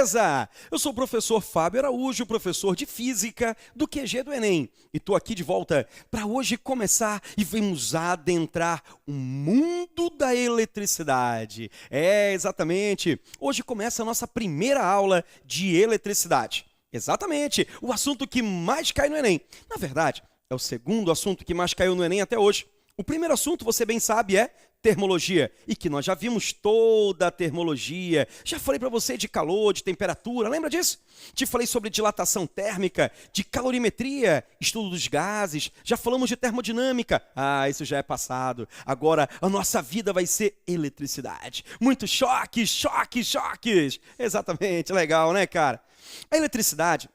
beleza? Eu sou o professor Fábio Araújo, professor de Física do QG do Enem. E estou aqui de volta para hoje começar e vamos adentrar o mundo da eletricidade. Exatamente. Hoje começa a nossa primeira aula de eletricidade. Exatamente, o assunto que mais cai no Enem. Na verdade, é o segundo assunto que mais caiu no Enem até hoje. O primeiro assunto, você bem sabe, é termologia, e que nós já vimos toda a termologia. Já falei para você de calor, de temperatura, lembra disso? Te falei sobre dilatação térmica, de calorimetria, estudo dos gases, já falamos de termodinâmica. Isso já é passado. Agora a nossa vida vai ser eletricidade. Muitos choques, choques, choques. Exatamente, legal, né, cara? A eletricidade,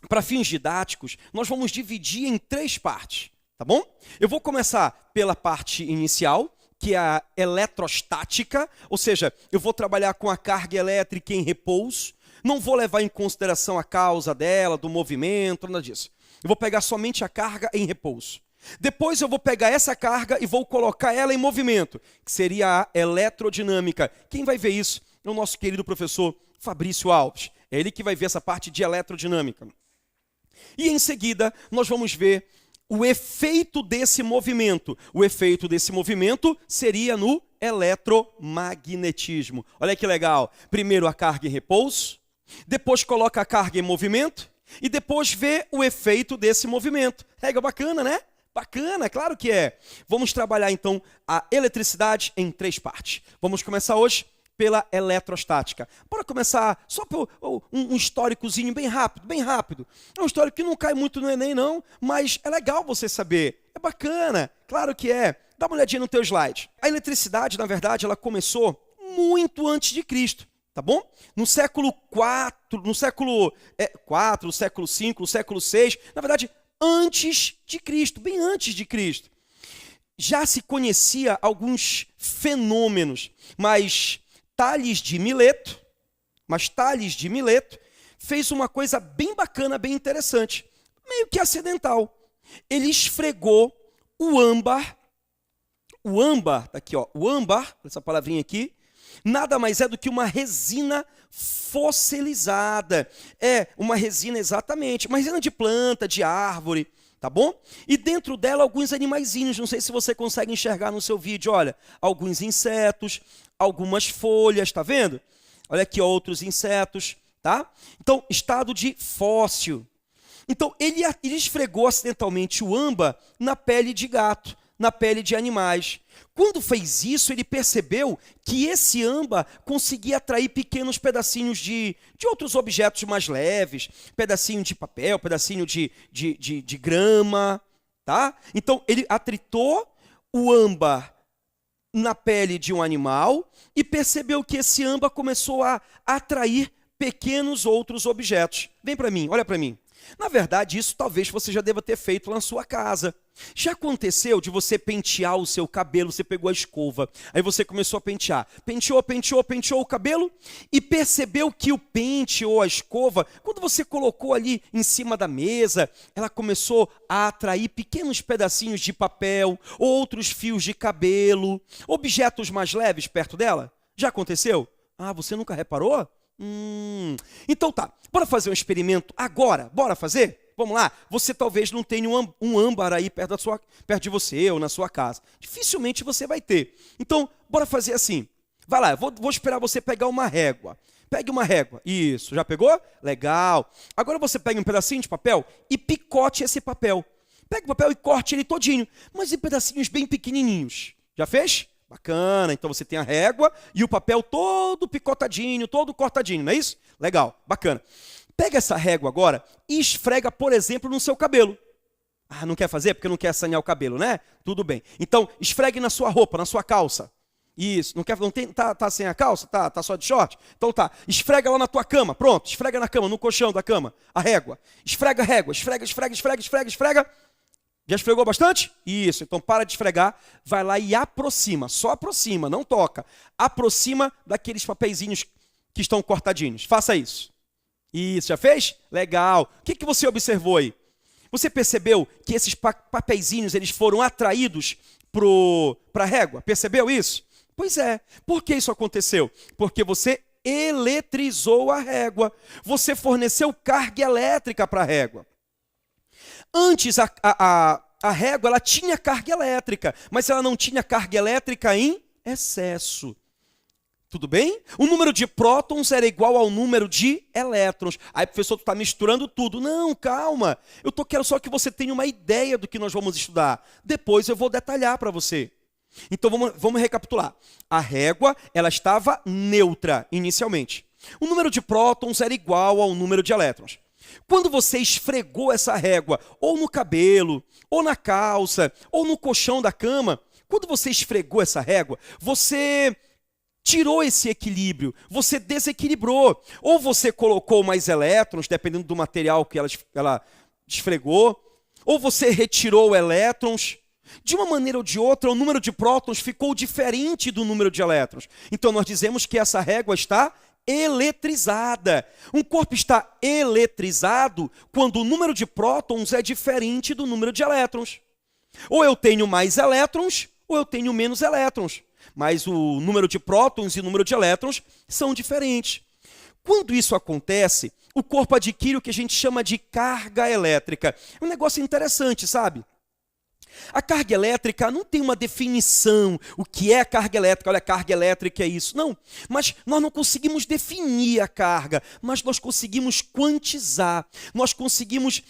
para fins didáticos, nós vamos dividir em 3 partes, tá bom? Eu vou começar pela parte inicial, que é a eletrostática, ou seja, eu vou trabalhar com a carga elétrica em repouso, não vou levar em consideração a causa dela, do movimento, nada disso. Eu vou pegar somente a carga em repouso. Depois eu vou pegar essa carga e vou colocar ela em movimento, que seria a eletrodinâmica. Quem vai ver isso é o nosso querido professor Fabrício Alves. É ele que vai ver essa parte de eletrodinâmica. E em seguida, nós vamos ver o efeito desse movimento. O efeito desse movimento seria no eletromagnetismo. Olha que legal. Primeiro a carga em repouso, depois coloca a carga em movimento e depois vê o efeito desse movimento. Regra bacana, né? Bacana, claro que é. Vamos trabalhar então a eletricidade em 3 partes. Vamos começar hoje pela eletrostática. Bora começar só por um históricozinho bem rápido, bem rápido. É um histórico que não cai muito no Enem não, mas é legal você saber. É bacana, claro que é. Dá uma olhadinha no teu slide. A eletricidade, na verdade, ela começou muito antes de Cristo, tá bom? No século IV, no século IV, no século V, no século VI, na verdade, antes de Cristo, bem antes de Cristo. Já se conhecia alguns fenômenos, mas Tales de Mileto fez uma coisa bem bacana, bem interessante, meio que acidental. Ele esfregou o âmbar, tá aqui, ó, o âmbar, essa palavrinha aqui, nada mais é do que uma resina fossilizada. É uma resina exatamente, uma resina de planta, de árvore, tá bom? E dentro dela alguns animaizinhos, não sei se você consegue enxergar no seu vídeo, olha, alguns insetos, algumas folhas, tá vendo? Olha aqui outros insetos, tá? Então, estado de fóssil. Então, ele esfregou acidentalmente o âmbar na pele de gato, na pele de animais. Quando fez isso, ele percebeu que esse âmbar conseguia atrair pequenos pedacinhos de outros objetos mais leves, pedacinho de papel, pedacinho de grama, tá? Então, ele atritou o âmbar na pele de um animal e percebeu que esse âmbar começou a atrair pequenos outros objetos. Vem para mim, olha para mim. Na verdade, isso talvez você já deva ter feito lá na sua casa. Já aconteceu de você pentear o seu cabelo, você pegou a escova, aí você começou a pentear. Penteou o cabelo e percebeu que o pente ou a escova, quando você colocou ali em cima da mesa, ela começou a atrair pequenos pedacinhos de papel, outros fios de cabelo, objetos mais leves perto dela. Já aconteceu? Você nunca reparou? Então tá, bora fazer um experimento agora, bora fazer? Vamos lá, você talvez não tenha um âmbar aí perto de você ou na sua casa. Dificilmente você vai ter. Então, bora fazer assim. Vai lá, vou esperar você pegar uma régua. Pegue uma régua. Isso, já pegou? Legal. Agora você pega um pedacinho de papel e picote esse papel. Pega o papel e corte ele todinho, mas em pedacinhos bem pequenininhos. Já fez? Bacana, então você tem a régua e o papel todo picotadinho, todo cortadinho, não é isso? Legal, bacana. Pega essa régua agora e esfrega, por exemplo, no seu cabelo. Não quer fazer porque não quer assanhar o cabelo, né? Tudo bem. Então, esfregue na sua roupa, na sua calça. Isso, tá sem a calça? Tá só de short? Então tá, esfrega lá na tua cama, pronto, esfrega na cama, no colchão da cama, a régua. Esfrega a régua, esfrega. Já esfregou bastante? Isso, então para de esfregar, vai lá e aproxima, só aproxima, não toca. Aproxima daqueles papeizinhos que estão cortadinhos, faça isso. Isso, já fez? Legal. O que você observou aí? Você percebeu que esses papeizinhos eles foram atraídos para a régua? Percebeu isso? Pois é. Por que isso aconteceu? Porque você eletrizou a régua. Você forneceu carga elétrica para a régua. Antes, a régua ela tinha carga elétrica, mas ela não tinha carga elétrica em excesso. Tudo bem? O número de prótons era igual ao número de elétrons. Aí, professor, tu está misturando tudo. Não, calma. Quero só que você tenha uma ideia do que nós vamos estudar. Depois eu vou detalhar para você. Então, vamos recapitular. A régua ela estava neutra inicialmente. O número de prótons era igual ao número de elétrons. Quando você esfregou essa régua, ou no cabelo, ou na calça, ou no colchão da cama, quando você esfregou essa régua, você tirou esse equilíbrio, você desequilibrou. Ou você colocou mais elétrons, dependendo do material que ela esfregou, ou você retirou elétrons. De uma maneira ou de outra, o número de prótons ficou diferente do número de elétrons. Então, nós dizemos que essa régua está eletrizada. Um corpo está eletrizado quando o número de prótons é diferente do número de elétrons. Ou eu tenho mais elétrons, ou eu tenho menos elétrons. Mas o número de prótons e o número de elétrons são diferentes. Quando isso acontece, o corpo adquire o que a gente chama de carga elétrica. É um negócio interessante, sabe? A carga elétrica não tem uma definição. O que é a carga elétrica? Olha, a carga elétrica é isso. Não, mas nós não conseguimos definir a carga, mas nós conseguimos quantizar. Nós conseguimos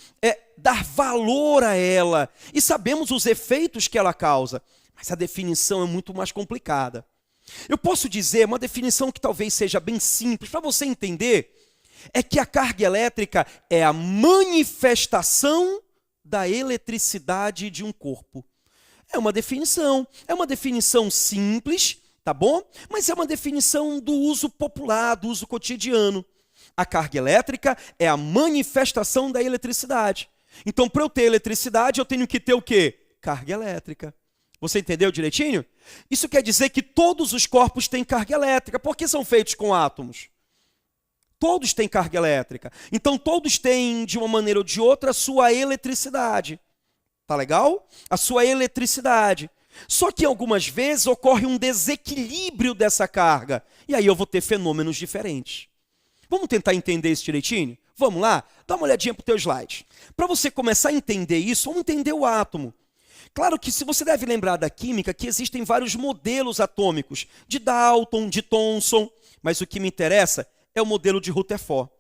dar valor a ela. E sabemos os efeitos que ela causa. Mas a definição é muito mais complicada. Eu posso dizer, uma definição que talvez seja bem simples, para você entender, é que a carga elétrica é a manifestação da eletricidade de um corpo. É uma definição simples, tá bom? Mas é uma definição do uso popular, do uso cotidiano. A carga elétrica é a manifestação da eletricidade. Então, para eu ter eletricidade, eu tenho que ter o quê? Carga elétrica. Você entendeu direitinho? Isso quer dizer que todos os corpos têm carga elétrica. Por que são feitos com átomos? Todos têm carga elétrica. Então, todos têm, de uma maneira ou de outra, a sua eletricidade. Tá legal? A sua eletricidade. Só que, algumas vezes, ocorre um desequilíbrio dessa carga. E aí eu vou ter fenômenos diferentes. Vamos tentar entender isso direitinho? Vamos lá? Dá uma olhadinha para o teu slide. Para você começar a entender isso, vamos entender o átomo. Claro que se você deve lembrar da química, que existem vários modelos atômicos, de Dalton, de Thomson, mas o que me interessa é o modelo de Rutherford.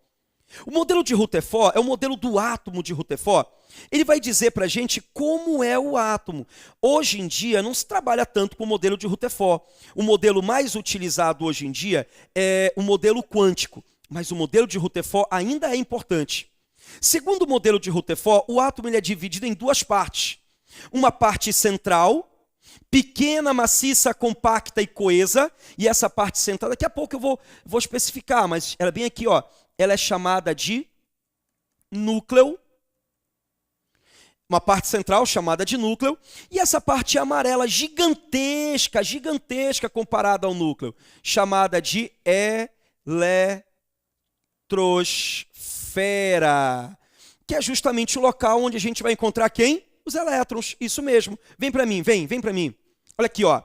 O modelo de Rutherford é o modelo do átomo de Rutherford. Ele vai dizer para a gente como é o átomo. Hoje em dia não se trabalha tanto com o modelo de Rutherford. O modelo mais utilizado hoje em dia é o modelo quântico, mas o modelo de Rutherford ainda é importante. Segundo o modelo de Rutherford, o átomo ele é dividido em duas partes. Uma parte central, pequena, maciça, compacta e coesa, e essa parte central, daqui a pouco eu vou especificar, mas ela é bem aqui, ó, ela é chamada de núcleo, uma parte central chamada de núcleo, e essa parte amarela gigantesca, gigantesca comparada ao núcleo, chamada de eletrosfera, que é justamente o local onde a gente vai encontrar quem? Os elétrons, isso mesmo. Vem para mim, vem para mim. Olha aqui, ó.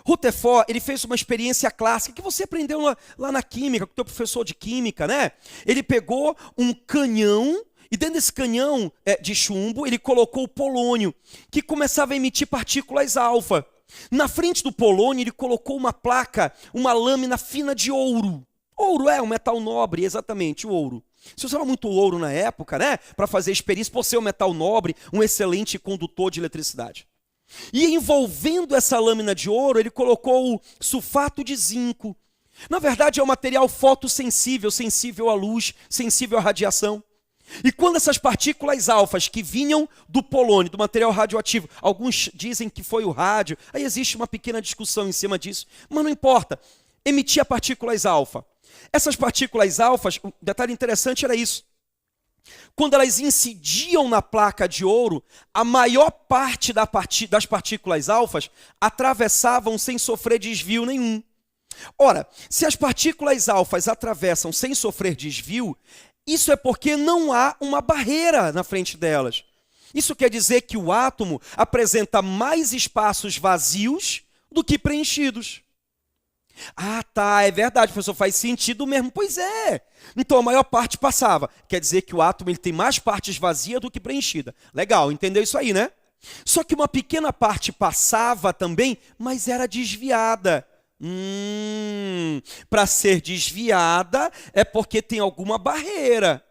Rutherford, ele fez uma experiência clássica que você aprendeu lá na química, com o teu professor de química, né? Ele pegou um canhão e dentro desse canhão de chumbo, ele colocou o polônio, que começava a emitir partículas alfa. Na frente do polônio, ele colocou uma placa, uma lâmina fina de ouro. Ouro é um metal nobre, exatamente, o ouro. Se usava muito ouro na época, né, para fazer experiência, por ser um metal nobre, um excelente condutor de eletricidade. E envolvendo essa lâmina de ouro, ele colocou o sulfato de zinco. Na verdade, é um material fotossensível, sensível à luz, sensível à radiação. E quando essas partículas alfas que vinham do polônio, do material radioativo, alguns dizem que foi o rádio, aí existe uma pequena discussão em cima disso, mas não importa, emitia partículas alfa. Essas partículas alfas, um detalhe interessante era isso. Quando elas incidiam na placa de ouro, a maior parte das partículas alfas atravessavam sem sofrer desvio nenhum. Ora, se as partículas alfas atravessam sem sofrer desvio, isso é porque não há uma barreira na frente delas. Isso quer dizer que o átomo apresenta mais espaços vazios do que preenchidos. Ah, tá, é verdade, professor, faz sentido mesmo. Pois é. Então a maior parte passava. Quer dizer que o átomo ele tem mais partes vazias do que preenchida. Legal, entendeu isso aí, né? Só que uma pequena parte passava também, mas era desviada. Para ser desviada é porque tem alguma barreira.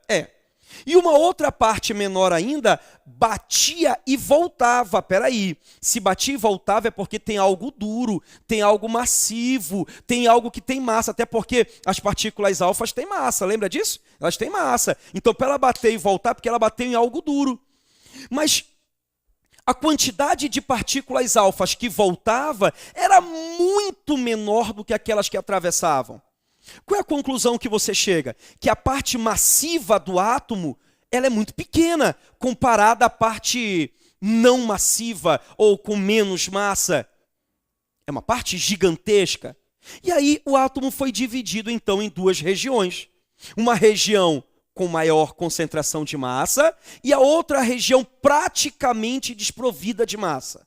E uma outra parte menor ainda batia e voltava. Peraí, se batia e voltava é porque tem algo duro, tem algo massivo, tem algo que tem massa. Até porque as partículas alfas têm massa, lembra disso? Elas têm massa. Então, para ela bater e voltar, porque ela bateu em algo duro. Mas a quantidade de partículas alfas que voltava era muito menor do que aquelas que atravessavam. Qual é a conclusão que você chega? Que a parte massiva do átomo ela é muito pequena comparada à parte não massiva ou com menos massa. É uma parte gigantesca. E aí o átomo foi dividido então em duas regiões. Uma região com maior concentração de massa e a outra região praticamente desprovida de massa.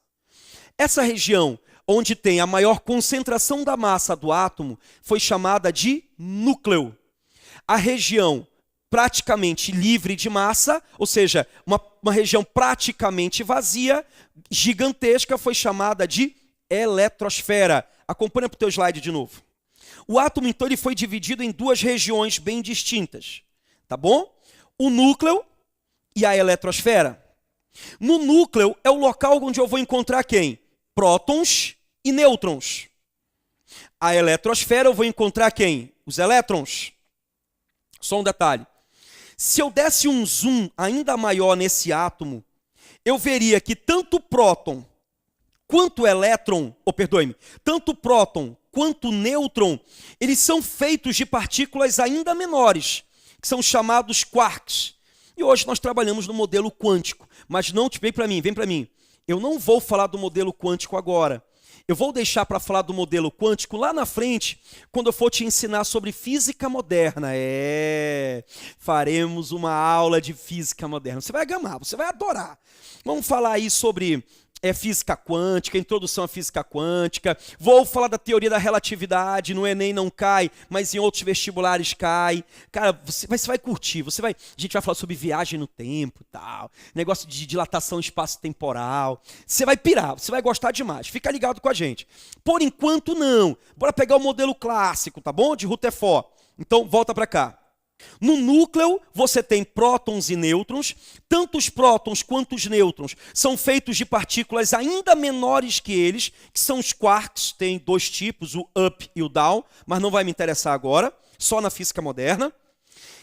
Essa região onde tem a maior concentração da massa do átomo, foi chamada de núcleo. A região praticamente livre de massa, ou seja, uma região praticamente vazia, gigantesca, foi chamada de eletrosfera. Acompanha para o teu slide de novo. O átomo, então, ele foi dividido em duas regiões bem distintas, tá bom? O núcleo e a eletrosfera. No núcleo é o local onde eu vou encontrar quem? Prótons e nêutrons. A eletrosfera eu vou encontrar quem? Os elétrons. Só um detalhe. Se eu desse um zoom ainda maior nesse átomo, eu veria que tanto próton quanto elétron, tanto próton quanto nêutron, eles são feitos de partículas ainda menores, que são chamados quarks. E hoje nós trabalhamos no modelo quântico, mas não, vem para mim. Eu não vou falar do modelo quântico agora. Eu vou deixar para falar do modelo quântico lá na frente, quando eu for te ensinar sobre física moderna. Faremos uma aula de física moderna. Você vai amar, você vai adorar. Vamos falar aí sobre física quântica, introdução à física quântica. Vou falar da teoria da relatividade, no Enem não cai, mas em outros vestibulares cai. Cara, você vai curtir, a gente vai falar sobre viagem no tempo e tal, negócio de dilatação espaço-temporal. Você vai pirar, você vai gostar demais. Fica ligado com a gente. Por enquanto, não. Bora pegar o modelo clássico, tá bom? De Rutherford. Então, volta para cá. No núcleo, você tem prótons e nêutrons. Tanto os prótons quanto os nêutrons são feitos de partículas ainda menores que eles, que são os quarks. Tem dois tipos, o up e o down, mas não vai me interessar agora, só na física moderna.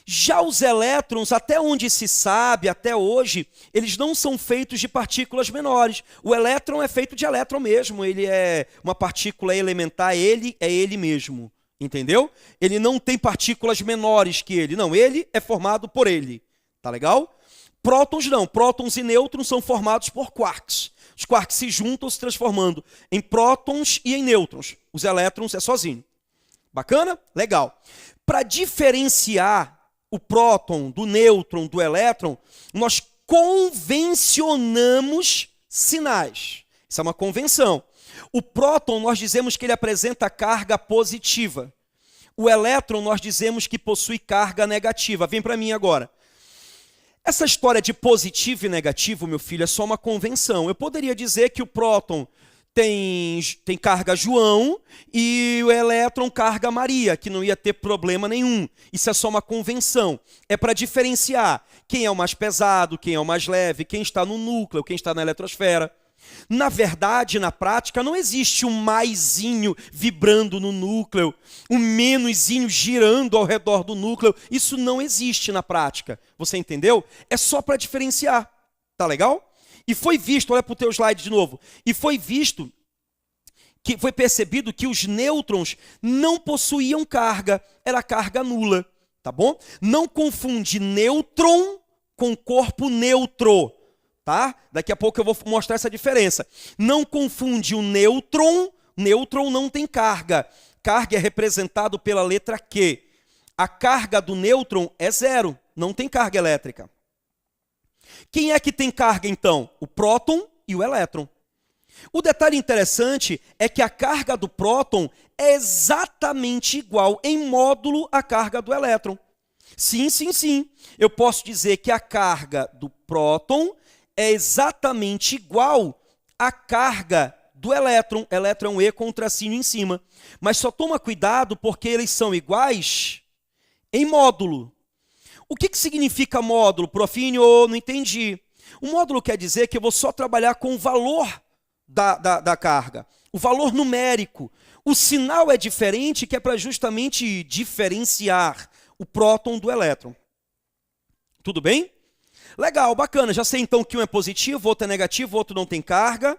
Já os elétrons, até onde se sabe, até hoje, eles não são feitos de partículas menores. O elétron é feito de elétron mesmo, ele é uma partícula elementar, ele é ele mesmo. Entendeu? Ele não tem partículas menores que ele. Não, ele é formado por ele. Tá legal? Prótons não. Prótons e nêutrons são formados por quarks. Os quarks se juntam, se transformando em prótons e em nêutrons. Os elétrons é sozinho. Bacana? Legal. Para diferenciar o próton do nêutron do elétron, nós convencionamos sinais. Isso é uma convenção. O próton, nós dizemos que ele apresenta carga positiva. O elétron, nós dizemos que possui carga negativa. Vem para mim agora. Essa história de positivo e negativo, meu filho, é só uma convenção. Eu poderia dizer que o próton tem carga João e o elétron carga Maria, que não ia ter problema nenhum. Isso é só uma convenção. É para diferenciar quem é o mais pesado, quem é o mais leve, quem está no núcleo, quem está na eletrosfera. Na verdade, na prática, não existe um maisinho vibrando no núcleo, um menoszinho girando ao redor do núcleo. Isso não existe na prática. Você entendeu? É só para diferenciar. Tá legal? E foi visto, olha para o teu slide de novo, e foi visto, que foi percebido que os nêutrons não possuíam carga, era carga nula. Tá bom? Não confunde nêutron com corpo neutro. Tá? Daqui a pouco eu vou mostrar essa diferença. Não confunde o nêutron. Nêutron não tem carga. Carga é representado pela letra Q. A carga do nêutron é zero. Não tem carga elétrica. Quem é que tem carga, então? O próton e o elétron. O detalhe interessante é que a carga do próton é exatamente igual em módulo à carga do elétron. Sim, sim, sim. Eu posso dizer que a carga do próton é exatamente igual à carga do elétron. Elétron é um E com um tracinho em cima. Mas só toma cuidado porque eles são iguais em módulo. O que significa módulo, Profínio? Não entendi. O módulo quer dizer que eu vou só trabalhar com o valor da carga, o valor numérico. O sinal é diferente, que é para justamente diferenciar o próton do elétron. Tudo bem? Legal, bacana. Já sei então que um é positivo, outro é negativo, outro não tem carga.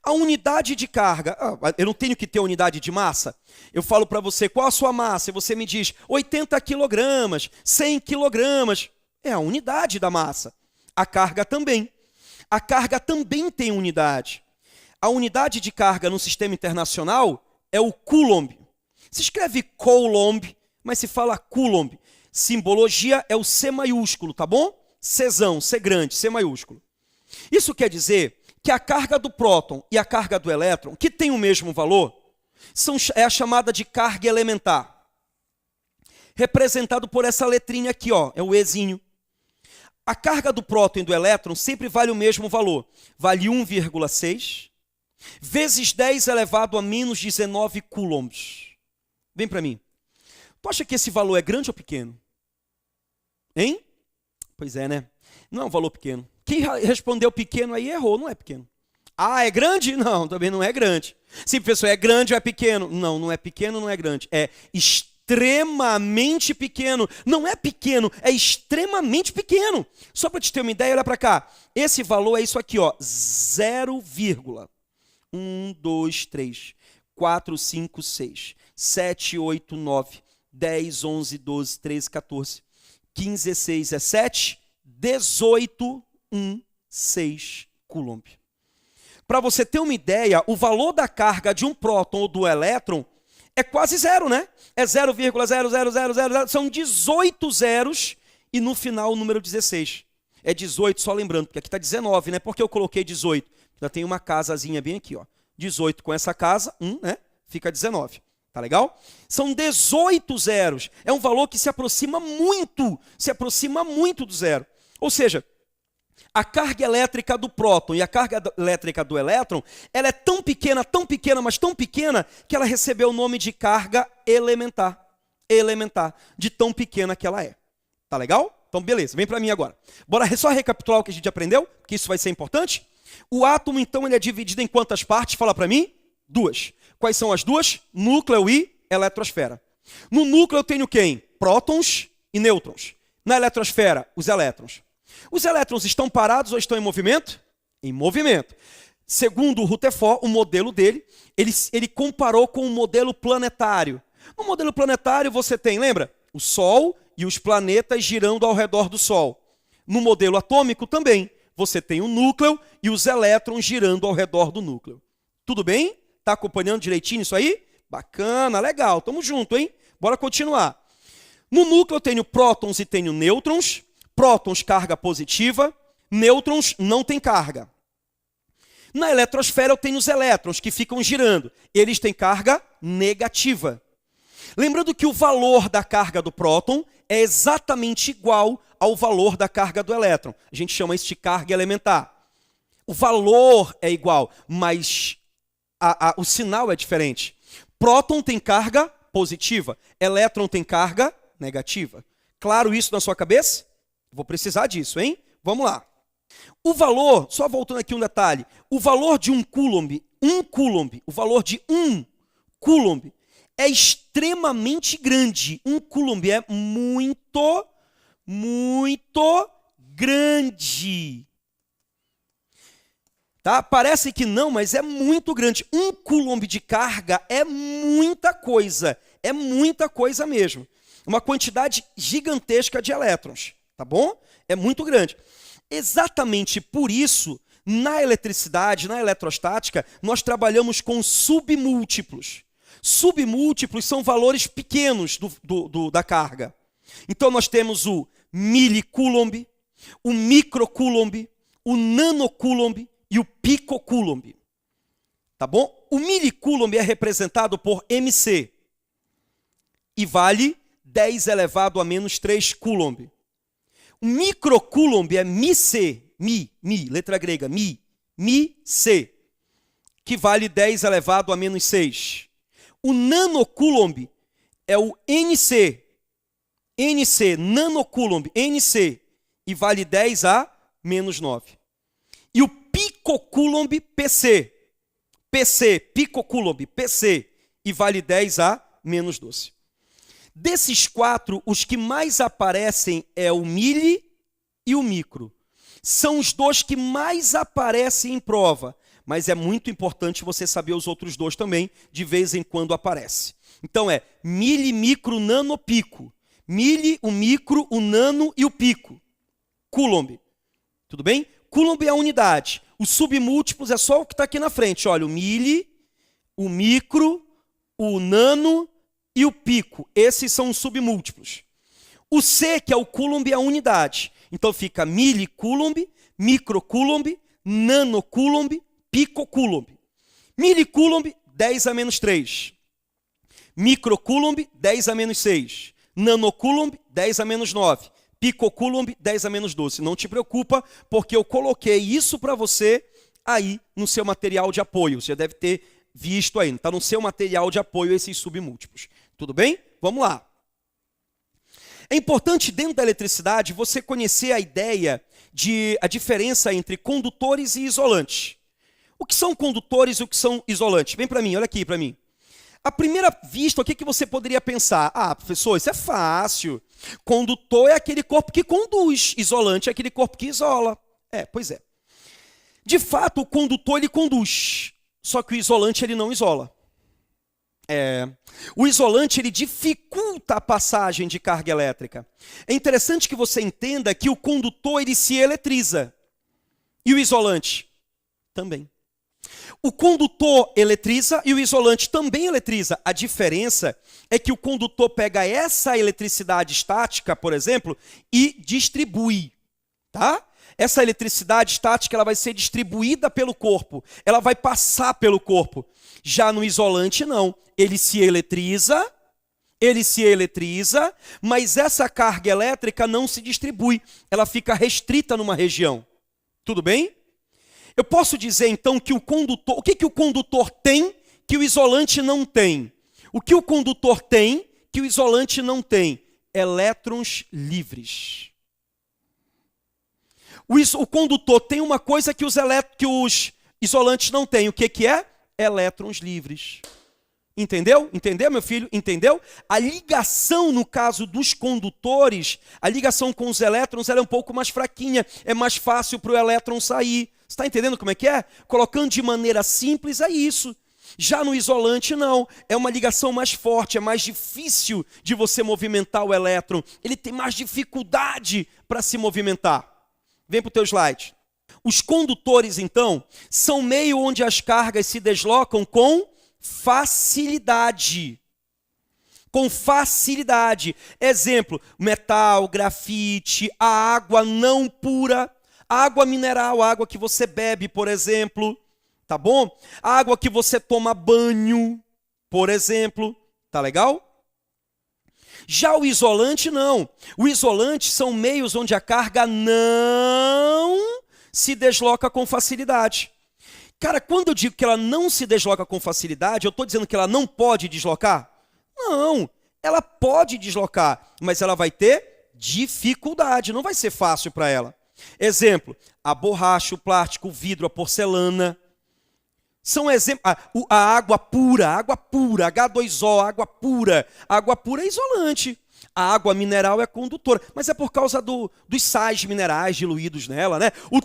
A unidade de carga, eu não tenho que ter unidade de massa. Eu falo para você, qual a sua massa? E você me diz 80 quilogramas, 100 quilogramas. É a unidade da massa. A carga também. A carga também tem unidade. A unidade de carga no sistema internacional é o coulomb. Se escreve coulomb, mas se fala coulomb. Simbologia é o C maiúsculo, tá bom? Czão, C grande, C maiúsculo. Isso quer dizer que a carga do próton e a carga do elétron, que tem o mesmo valor, é a chamada de carga elementar. Representado por essa letrinha aqui, ó, é o Ezinho. A carga do próton e do elétron sempre vale o mesmo valor. Vale 1,6 vezes 10 elevado a menos 19 coulombs. Vem para mim. Tu acha que esse valor é grande ou pequeno? Hein? Pois é, né? Não é um valor pequeno. Quem respondeu pequeno aí errou, não é pequeno. Ah, é grande? Não, também não é grande. Sim, professor, é grande ou é pequeno? Não, não é pequeno, não é grande. É extremamente pequeno. Não é pequeno, é extremamente pequeno. Só para te ter uma ideia, olha para cá. Esse valor é isso aqui, ó, 0,1, 2, 3, 4, 5, 6, 7, 8, 9, 10, 11, 12, 13, 14, 15, 16, 17, 18, 6 coulomb. Para você ter uma ideia, o valor da carga de um próton ou do elétron é quase zero, né? É 0,00000, são 18 zeros e no final o número 16. É 18, só lembrando, porque aqui está 19, né? Por que eu coloquei 18? Já tem uma casazinha bem aqui, ó. 18 com essa casa, né? Fica 19. Tá legal? São 18 zeros. É um valor que se aproxima muito do zero. Ou seja, a carga elétrica do próton e a carga elétrica do elétron, ela é tão pequena, mas tão pequena, que ela recebeu o nome de carga elementar. Elementar, de tão pequena que ela é. Tá legal? Então, beleza, vem para mim agora. Bora só recapitular o que a gente aprendeu, que isso vai ser importante. O átomo, então, ele é dividido em quantas partes? Fala para mim. 2. Quais são as duas? Núcleo e eletrosfera. No núcleo eu tenho quem? Prótons e nêutrons. Na eletrosfera, os elétrons. Os elétrons estão parados ou estão em movimento? Em movimento. Segundo o Rutherford, o modelo dele, ele comparou com o modelo planetário. No modelo planetário você tem, lembra? O Sol e os planetas girando ao redor do Sol. No modelo atômico também. Você tem o núcleo e os elétrons girando ao redor do núcleo. Tudo bem? Está acompanhando direitinho isso aí? Bacana, legal. Tamo junto, hein? Bora continuar. No núcleo eu tenho prótons e tenho nêutrons. Prótons, carga positiva. Nêutrons, não tem carga. Na eletrosfera eu tenho os elétrons que ficam girando. Eles têm carga negativa. Lembrando que o valor da carga do próton é exatamente igual ao valor da carga do elétron. A gente chama isso de carga elementar. O valor é igual, mas o sinal é diferente. Próton tem carga positiva, elétron tem carga negativa. Claro isso na sua cabeça? Vou precisar disso, hein? Vamos lá. O valor, só voltando aqui um detalhe, o valor de um coulomb, o valor de um coulomb é extremamente grande. Um coulomb é muito grande. Tá? Parece que não, mas é muito grande. Um coulomb de carga é muita coisa mesmo. Uma quantidade gigantesca de elétrons, tá bom? É muito grande. Exatamente por isso, na eletricidade, na eletrostática, nós trabalhamos com submúltiplos. Submúltiplos são valores pequenos da carga. Então nós temos o milicoulomb, o microcoulomb, o nanocoulomb e o picocoulomb. tá bom? O milicoulomb é representado por mc e vale 10 elevado a menos 3 coulomb. O microcoulomb é mic, letra grega, mic, que vale 10 elevado a menos 6. O nanocoulomb é o nc, nanocoulomb, nc, e vale 10 a menos 9. E o picocoulomb, picocoulomb, pc, e vale 10 a menos 12. Desses quatro, os que mais aparecem é o mili e o micro. São os dois que mais aparecem em prova, mas é muito importante você saber os outros dois também, de vez em quando aparece. Então é mili, micro, nano, pico. Mili, o micro, o nano e o pico. Coulomb. Tudo bem? Coulomb é a unidade. Os submúltiplos é só o que está aqui na frente. Olha, o mili, o micro, o nano e o pico. Esses são os submúltiplos. O C, que é o coulomb, é a unidade. Então fica milicoulomb, microcoulomb, nanocoulomb, picocoulomb. Milicoulomb, 10 a menos 3. Microcoulomb, 10 a menos 6. Nanocoulomb, 10 a menos 9. Picocoulomb, 10 a menos 12. Não te preocupa, porque eu coloquei isso para você aí no seu material de apoio. Você já deve ter visto aí. Está no seu material de apoio esses submúltiplos. Tudo bem? Vamos lá. É importante dentro da eletricidade você conhecer a ideia de a diferença entre condutores e isolantes. O que são condutores e o que são isolantes? Vem para mim, olha aqui para mim. À primeira vista, o que você poderia pensar? Ah, professor, isso é fácil. Condutor é aquele corpo que conduz, isolante é aquele corpo que isola. Pois é. De fato, o condutor ele conduz, só que o isolante ele não isola. O isolante ele dificulta a passagem de carga elétrica. É interessante que você entenda que o condutor ele se eletriza e o isolante também. O condutor eletriza e o isolante também eletriza. A diferença é que o condutor pega essa eletricidade estática, por exemplo, e distribui, tá? Essa eletricidade estática ela vai ser distribuída pelo corpo, ela vai passar pelo corpo. Já no isolante não, ele se eletriza, mas essa carga elétrica não se distribui, ela fica restrita numa região. Tudo bem? Eu posso dizer então que o condutor, o que o condutor tem que o isolante não tem? O que o condutor tem que o isolante não tem? Elétrons livres. O condutor tem uma coisa que os isolantes não têm. O que é? Elétrons livres. Entendeu? Entendeu, meu filho? Entendeu? A ligação, no caso dos condutores, a ligação com os elétrons ela é um pouco mais fraquinha. É mais fácil para o elétron sair. Você está entendendo como é que é? Colocando de maneira simples, é isso. Já no isolante, não. É uma ligação mais forte, é mais difícil de você movimentar o elétron. Ele tem mais dificuldade para se movimentar. Vem para o teu slide. Os condutores, então, são meio onde as cargas se deslocam com facilidade. Com facilidade. Exemplo, metal, grafite, a água não pura, água mineral, água que você bebe, por exemplo, tá bom? A água que você toma banho, por exemplo, tá legal? Já o isolante, não. O isolante são meios onde a carga não se desloca com facilidade. Cara, quando eu digo que ela não se desloca com facilidade, eu estou dizendo que ela não pode deslocar? Não, ela pode deslocar, mas ela vai ter dificuldade, não vai ser fácil para ela. Exemplo, a borracha, o plástico, o vidro, a porcelana. São exemplos. A água pura, H2O, água pura. A água pura é isolante. A água mineral é condutora, mas é por causa dos sais minerais diluídos nela, né? O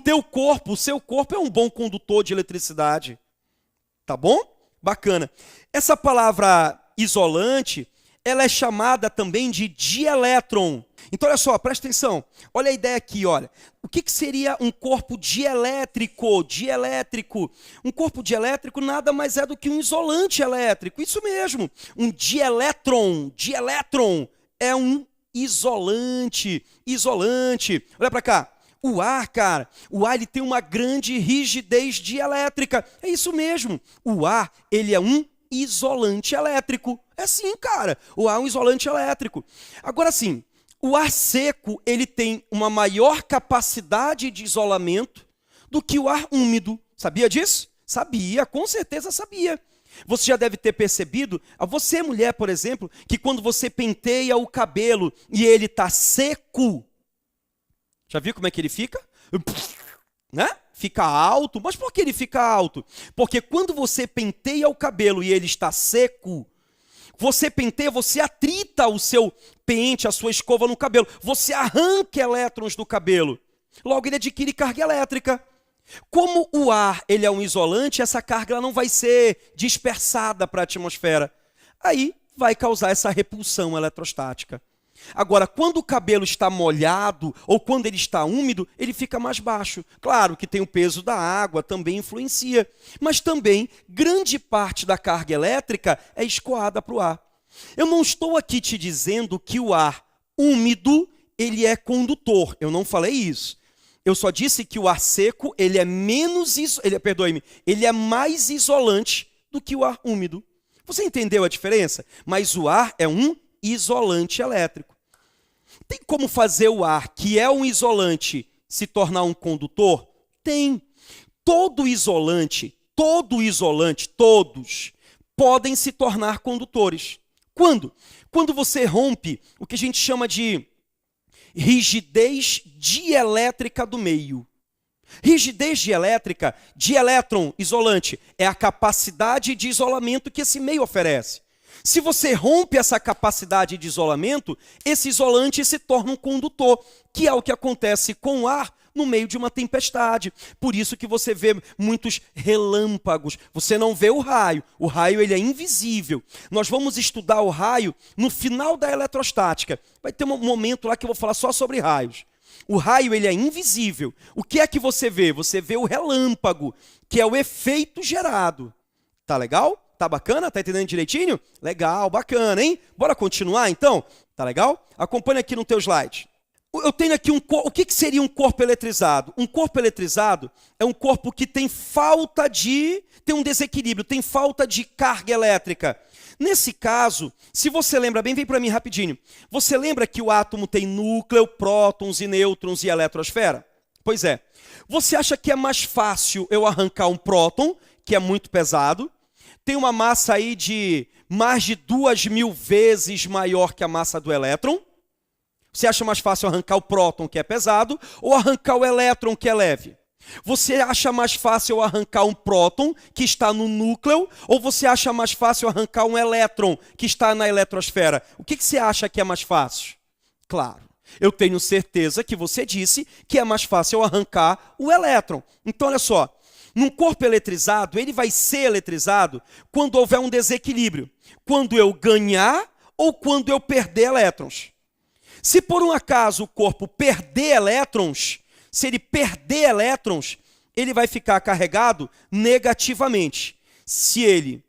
seu corpo é um bom condutor de eletricidade. Tá bom? Bacana. Essa palavra isolante, ela é chamada também de dielétron. Então, olha só, presta atenção. Olha a ideia aqui, olha. O que seria um corpo dielétrico? Dielétrico. Um corpo dielétrico nada mais é do que um isolante elétrico. Isso mesmo. Um dielétron. Dielétron é um isolante. Isolante. Olha para cá. O ar, cara, o ar ele tem uma grande rigidez dielétrica. É isso mesmo. O ar, ele é um isolante elétrico. É sim, cara. O ar é um isolante elétrico. Agora sim, o ar seco, ele tem uma maior capacidade de isolamento do que o ar úmido. Sabia disso? Sabia, com certeza sabia. Você já deve ter percebido, a você mulher, por exemplo, que quando você penteia o cabelo e ele está seco, já viu como é que ele fica? Né? Fica alto. Mas por que ele fica alto? Porque quando você penteia o cabelo e ele está seco, você penteia, você atrita o seu pente, a sua escova no cabelo. Você arranca elétrons do cabelo. Logo, ele adquire carga elétrica. Como o ar ele é um isolante, essa carga ela não vai ser dispersada para a atmosfera. Aí vai causar essa repulsão eletrostática. Agora, quando o cabelo está molhado ou quando ele está úmido, ele fica mais baixo. Claro que tem o peso da água, também influencia. Mas também, grande parte da carga elétrica é escoada para o ar. Eu não estou aqui te dizendo que o ar úmido ele é condutor. Eu não falei isso. Eu só disse que o ar seco ele é ele é mais isolante do que o ar úmido. Você entendeu a diferença? Mas o ar é um isolante elétrico. Tem como fazer o ar, que é um isolante, se tornar um condutor? Tem. Todos podem se tornar condutores. Quando? Quando você rompe o que a gente chama de rigidez dielétrica do meio. Rigidez dielétrica de elétron isolante é a capacidade de isolamento que esse meio oferece. Se você rompe essa capacidade de isolamento, esse isolante se torna um condutor, que é o que acontece com o ar no meio de uma tempestade. Por isso que você vê muitos relâmpagos. Você não vê o raio ele é invisível. Nós vamos estudar o raio no final da eletrostática. Vai ter um momento lá que eu vou falar só sobre raios. O raio ele é invisível. O que é que você vê? Você vê o relâmpago, que é o efeito gerado. Tá legal? Tá bacana? Tá entendendo direitinho? Legal, bacana, hein? Bora continuar então? Tá legal? Acompanha aqui no teu slide. Eu tenho aqui o que seria um corpo eletrizado? Um corpo eletrizado é um corpo que tem um desequilíbrio, tem falta de carga elétrica. Nesse caso, se você lembra bem, vem para mim rapidinho. Você lembra que o átomo tem núcleo, prótons e nêutrons e eletrosfera? Pois é. Você acha que é mais fácil eu arrancar um próton, que é muito pesado, tem uma massa aí de mais de 2.000 vezes maior que a massa do elétron? Você acha mais fácil arrancar o próton, que é pesado, ou arrancar o elétron, que é leve? Você acha mais fácil arrancar um próton, que está no núcleo, ou você acha mais fácil arrancar um elétron, que está na eletrosfera? O que você acha que é mais fácil? Claro, eu tenho certeza que você disse que é mais fácil arrancar o elétron. Então, olha só, num corpo eletrizado, ele vai ser eletrizado quando houver um desequilíbrio. Quando eu ganhar ou quando eu perder elétrons. Se por um acaso o corpo perder elétrons, ele vai ficar carregado negativamente. Se ele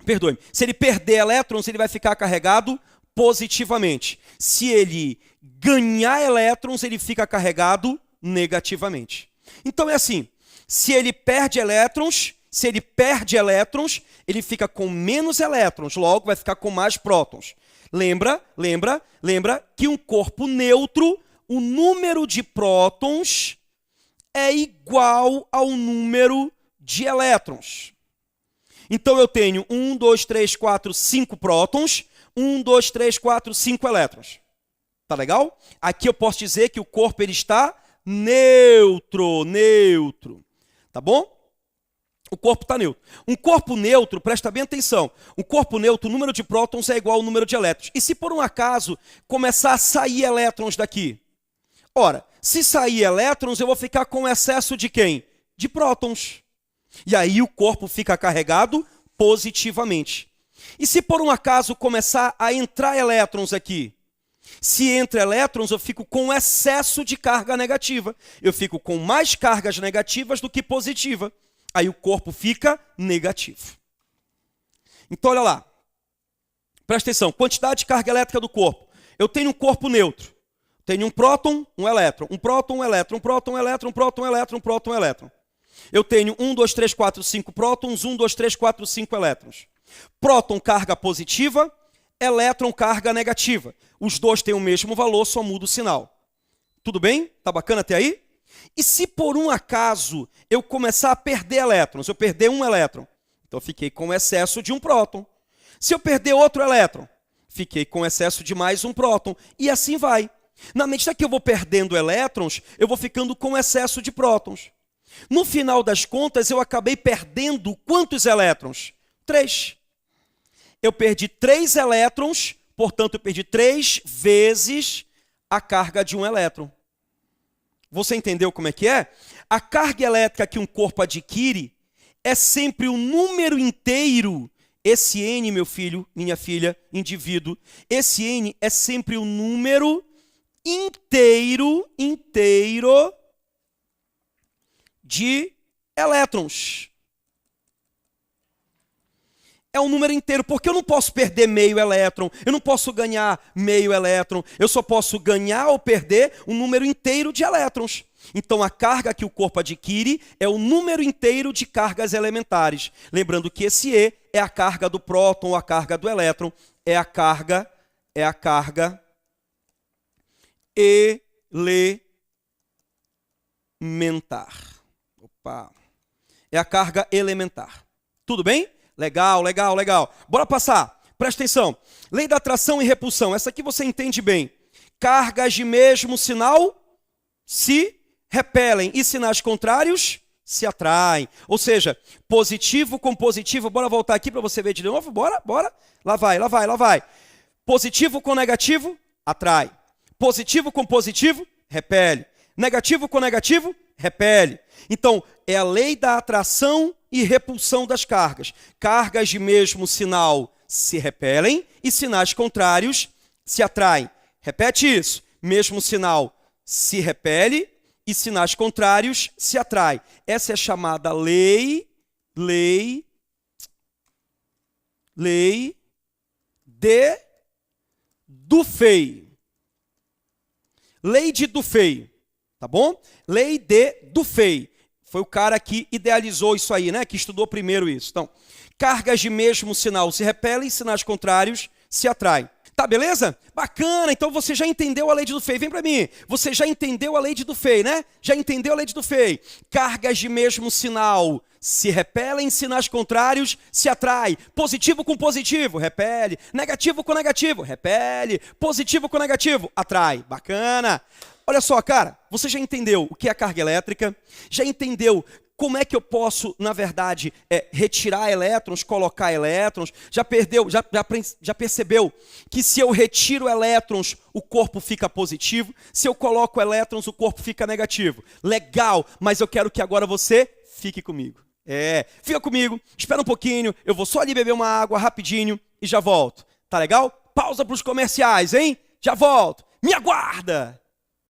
perder elétrons, ele vai ficar carregado positivamente. Se ele ganhar elétrons, ele fica carregado negativamente. Então é assim, se ele perde elétrons, ele fica com menos elétrons, logo vai ficar com mais prótons. Lembra que um corpo neutro, o número de prótons é igual ao número de elétrons. Então eu tenho 1, 2, 3, 4, 5 prótons, 1, 2, 3, 4, 5 elétrons. Tá legal? Aqui eu posso dizer que o corpo ele está neutro. Tá bom? O corpo está neutro. Um corpo neutro, presta bem atenção, um corpo neutro, o número de prótons é igual ao número de elétrons. E se por um acaso começar a sair elétrons daqui? Ora, se sair elétrons, eu vou ficar com excesso de quem? De prótons. E aí o corpo fica carregado positivamente. E se por um acaso começar a entrar elétrons aqui? Se entra elétrons, eu fico com excesso de carga negativa. Eu fico com mais cargas negativas do que positiva. Aí o corpo fica negativo. Então, olha lá. Presta atenção. Quantidade de carga elétrica do corpo. Eu tenho um corpo neutro. Tenho um próton, um elétron. Um próton, um elétron, um próton, um elétron, um próton, um elétron, um próton, um elétron. Eu tenho 1, 2, 3, 4, 5 prótons, 1, 2, 3, 4, 5 elétrons. Próton, carga positiva, elétron, carga negativa. Os dois têm o mesmo valor, só muda o sinal. Tudo bem? Tá bacana até aí? E se por um acaso eu começar a perder elétrons, eu perder um elétron, então eu fiquei com excesso de um próton. Se eu perder outro elétron, fiquei com excesso de mais um próton. E assim vai. Na medida que eu vou perdendo elétrons, eu vou ficando com excesso de prótons. No final das contas, eu acabei perdendo quantos elétrons? 3. Eu perdi 3 elétrons, portanto, eu perdi 3 vezes a carga de um elétron. Você entendeu como é que é? A carga elétrica que um corpo adquire é sempre o número inteiro. Esse N, meu filho, minha filha, indivíduo, esse N é sempre o número inteiro de elétrons. É um número inteiro, porque eu não posso perder meio elétron, eu não posso ganhar meio elétron, eu só posso ganhar ou perder um número inteiro de elétrons. Então, a carga que o corpo adquire é o número inteiro de cargas elementares. Lembrando que esse E é a carga do próton ou a carga do elétron, é a carga elementar. Opa! É a carga elementar. Tudo bem? Legal, legal, legal. Bora passar. Presta atenção. Lei da atração e repulsão. Essa aqui você entende bem. Cargas de mesmo sinal se repelem e sinais contrários se atraem. Ou seja, positivo com positivo. Bora voltar aqui para você ver de novo. Bora, bora. Lá vai, lá vai, lá vai. Positivo com negativo, atrai. Positivo com positivo, repele. Negativo com negativo, repele. Então, é a lei da atração e repulsão das cargas. Cargas de mesmo sinal se repelem e sinais contrários se atraem. Repete isso. Mesmo sinal se repele e sinais contrários se atraem. Essa é chamada lei de Dufay. Lei de Dufay, tá bom? Lei de Dufay. Foi o cara que idealizou isso aí, né? Que estudou primeiro isso. Então, cargas de mesmo sinal se repelem, sinais contrários se atraem. Tá, beleza? Bacana, então você já entendeu a lei de Dufay. Vem para mim. Você já entendeu a lei de Dufay, né? Já entendeu a lei de Dufay. Cargas de mesmo sinal se repelem, sinais contrários se atraem. Positivo com positivo, repele. Negativo com negativo, repele. Positivo com negativo, atrai. Bacana. Olha só, cara, você já entendeu o que é a carga elétrica? Já entendeu como é que eu posso, na verdade, retirar elétrons, colocar elétrons? Já percebeu que se eu retiro elétrons, o corpo fica positivo? Se eu coloco elétrons, o corpo fica negativo. Legal, mas eu quero que agora você fique comigo. Fica comigo, espera um pouquinho, eu vou só ali beber uma água rapidinho e já volto. Tá legal? Pausa para os comerciais, hein? Já volto. Me aguarda!